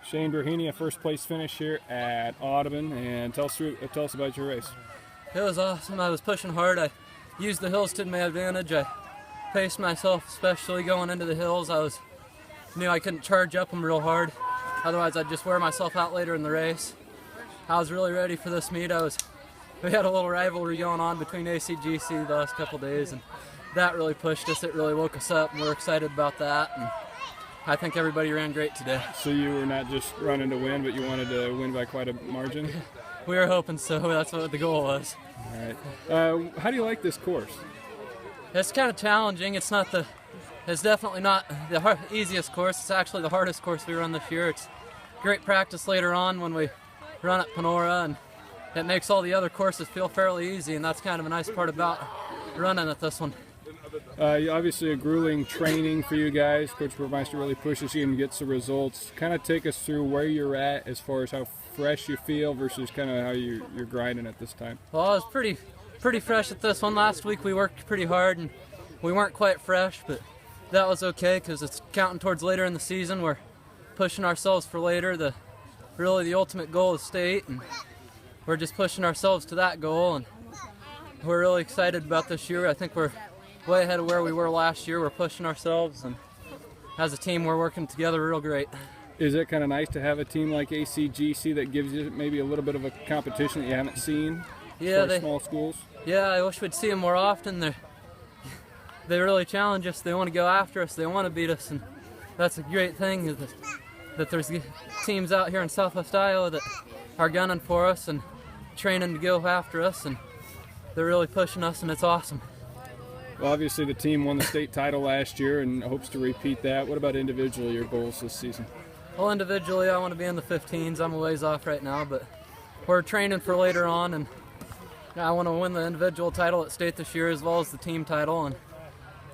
Shane Breheny, a first place finish here at Audubon, and tell us about your race. It was awesome. I was pushing hard. I used the hills to my advantage. I paced myself, especially going into the hills. Knew I couldn't charge up them real hard. Otherwise, I'd just wear myself out later in the race. I was really ready for this meet. We had a little rivalry going on between ACGC the last couple days, and that really pushed us. It really woke us up, and we're excited about that. And I think everybody ran great today. So you were not just running to win, but you wanted to win by quite a margin? We were hoping so. That's what the goal was. All right. How do you like this course? It's kind of challenging. It's definitely not the easiest course. It's actually the hardest course we run this year. It's great practice later on when we run at Panora, and it makes all the other courses feel fairly easy, and that's kind of a nice part about running at this one. Obviously a grueling training for you guys. Coach Burmeister really pushes you and gets the results. Kind of take us through where you're at as far as how fresh you feel versus kind of how you're grinding at this time. Well, I was pretty fresh at this one. Last week we worked pretty hard and we weren't quite fresh, but that was okay because it's counting towards later in the season. We're pushing ourselves for later. Really the ultimate goal is state, and we're just pushing ourselves to that goal, and we're really excited about this year. I think we're way ahead of where we were last year. We're pushing ourselves, and as a team we're working together real great. Is it kind of nice to have a team like ACGC that gives you maybe a little bit of a competition that you haven't seen for small schools? Yeah, I wish we'd see them more often. They really challenge us. They want to go after us. They want to beat us, and that's a great thing that there's teams out here in Southwest Iowa that are gunning for us and training to go after us, and they're really pushing us, and it's awesome. Well, obviously the team won the state title last year and hopes to repeat that. What about individually, your goals this season? Well, individually I want to be in the 15s. I'm a ways off right now, but we're training for later on, and I want to win the individual title at state this year as well as the team title, and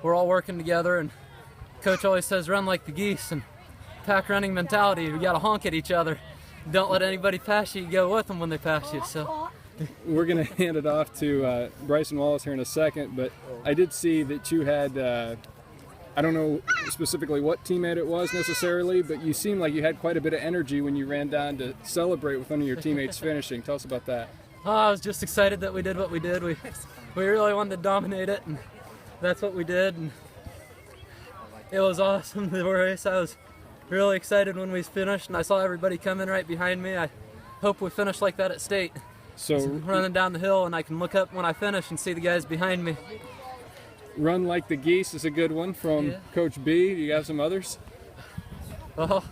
we're all working together, and Coach always says run like the geese, and pack running mentality. We got to honk at each other. Don't let anybody pass you. You go with them when they pass you. So we're going to hand it off to Brycen Wallace here in a second, but I did see that you had, I don't know specifically what teammate it was necessarily, but you seemed like you had quite a bit of energy when you ran down to celebrate with one of your teammates finishing. Tell us about that. I was just excited that we did what we did. We really wanted to dominate it, and that's what we did, and it was awesome, the race. I was really excited when we finished, and I saw everybody coming right behind me. I hope we finish like that at state. So running down the hill, and I can look up when I finish and see the guys behind me. Run like the geese is a good one from Coach B. Do you have some others? Well,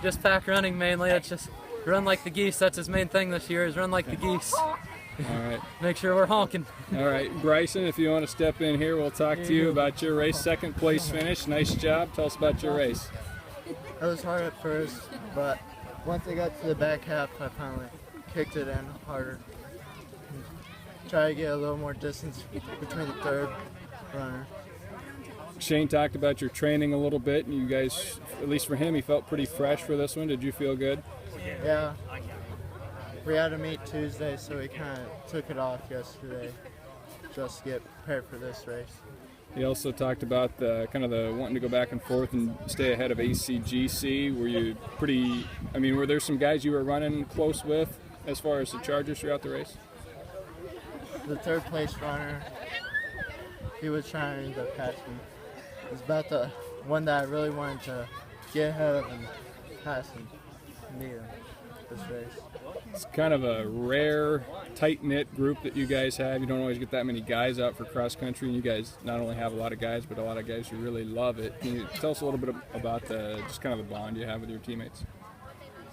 just pack running mainly. It's just run like the geese. That's his main thing this year, is run like the geese. All right. Make sure we're honking. All right, Brycen, if you want to step in here, we'll talk to you about your race. Second place finish. Nice job. Tell us about your race. It was hard at first, but once I got to the back half, I finally kicked it in harder. Try to get a little more distance between the third runner. Shane talked about your training a little bit, and you guys, at least for him, he felt pretty fresh for this one. Did you feel good? Yeah. We had a meet Tuesday, so we kind of took it off yesterday just to get prepared for this race. He also talked about the wanting to go back and forth and stay ahead of ACGC. Were there some guys you were running close with as far as the Chargers throughout the race? The third place runner, he was trying to pass me. It was about the one that I really wanted to get ahead of and pass him, this race. It's kind of a rare, tight-knit group that you guys have. You don't always get that many guys out for cross-country, and you guys not only have a lot of guys, but a lot of guys who really love it. Can you tell us a little bit about just kind of the bond you have with your teammates?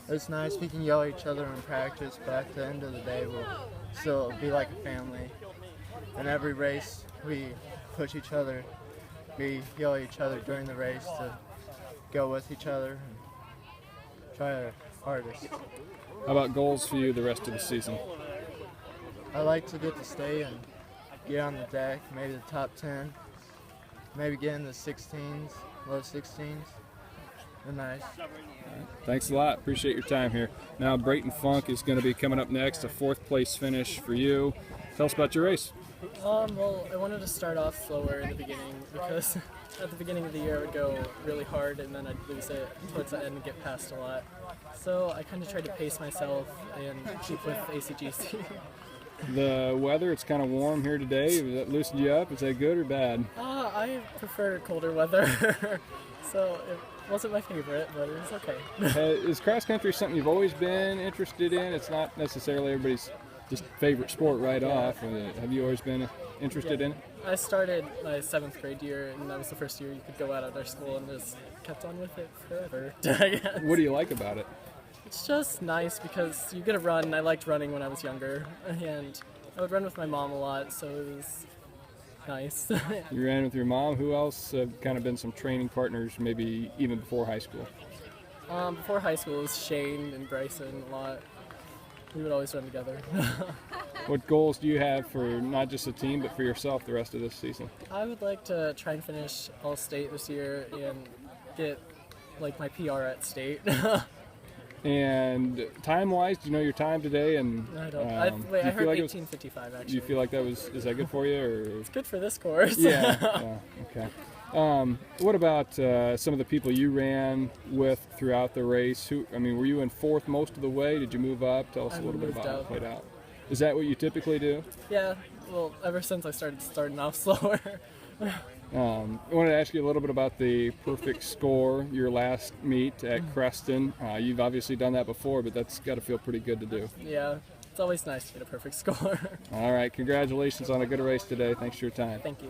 It's nice. We can yell at each other in practice, but at the end of the day, we'll still be like a family. In every race, we push each other. We yell at each other during the race to go with each other and try our hardest. How about goals for you the rest of the season? I like to get to stay and get on the deck, maybe the top 10, maybe get in the 16s, low 16s. They're nice. Right. Thanks a lot. Appreciate your time here. Now Brayten Funke is going to be coming up next, a fourth place finish for you. Tell us about your race. Well, I wanted to start off slower in the beginning because at the beginning of the year I would go really hard and then I'd lose it towards the end and get past a lot. So I kind of tried to pace myself and keep with ACGC. The weather, it's kind of warm here today. Has that loosened you up? Is that good or bad? I prefer colder weather, so it wasn't my favorite, but it was okay. Is cross country something you've always been interested in? It's not necessarily everybody's just favorite sport right off. Have you always been interested in it? I started my 7th grade year, and that was the first year you could go out of our school, and just kept on with it forever. I guess. What do you like about it? It's just nice because you get to run. I liked running when I was younger, and I would run with my mom a lot, so it was nice. You ran with your mom. Who else have kind of been some training partners, maybe even before high school? Before high school, it was Shane and Brycen a lot. We would always run together. What goals do you have for not just the team, but for yourself the rest of this season? I would like to try and finish all-state this year and get like my PR at state. And time-wise, do you know your time today? And I don't. I heard like 18:55 actually. Do you feel like is that good for you? Or? It's good for this course. Yeah. Okay. What about some of the people you ran with throughout the race? Were you in 4th most of the way? Did you move up? Tell us a little bit about how it played out. Is that what you typically do? Yeah. Well, ever since I starting off slower. I wanted to ask you a little bit about the perfect score, your last meet at Creston. You've obviously done that before, but that's got to feel pretty good to do. Yeah, it's always nice to get a perfect score. All right, congratulations on a good race today. Thanks for your time. Thank you.